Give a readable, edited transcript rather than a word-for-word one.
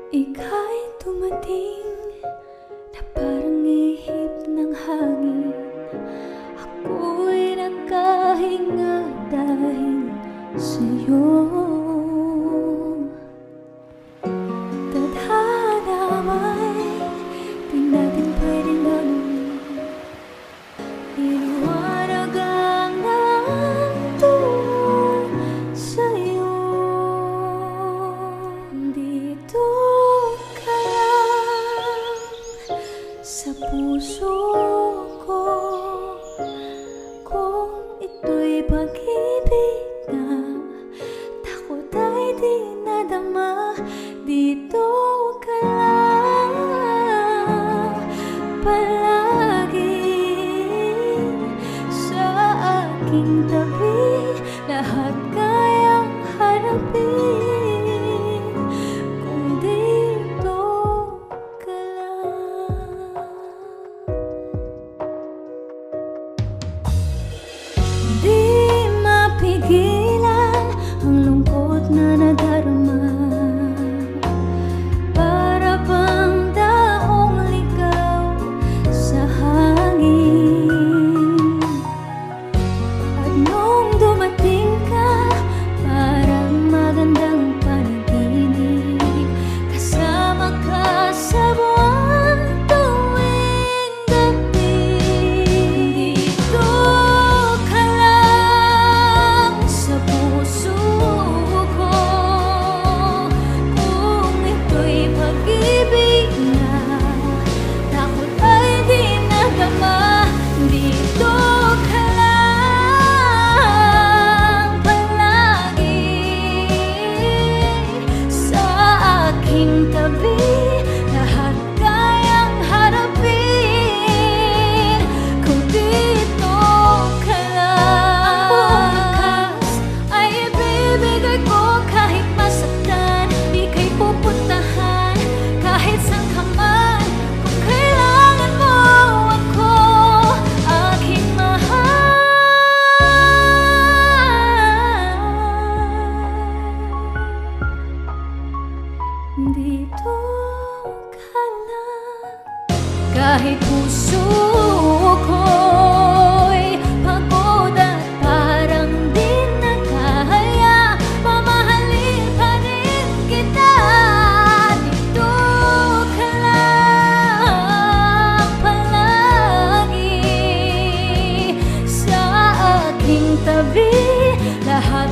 Ika'y dumating na parang ihip ng hangin. Ako'y nakahinga dahil sa'yo. Tadhana may di natin pwedeng gawin. Iliwanag ang nandun sa'yo. Dito ka lang sa puso ko. Kung ito'y pag-ibig na takot ay di nadama. Dito ka lang palagi sa aking tabi. Lahat kayang harapin kung dito ka lang. Di mapigilan ang lungkot na nadarama. Para bang daong ligaw sa hangin. At nung dumating ka, parang magandang panaginip. Kasama ka sa buwan tuwing gabi. Dito ka lang sa puso ko. Kung ito'y pag-ibig na takot ay di nadama. Dito ka lang palagi sa aking tabi. Lahat kayang harapin kung dito ka lang. Ang wakas ay ibibigay ko kahit masaktan. Di kay pupuntahan kahit saan ka man. Kung kailangan mo ako, aking mahal. Dito ka lang. Kahit puso ko'y pagod at parang di na kaya, mamahalin pa rin kita. Dito ka lang palagi sa aking tabi. Lahat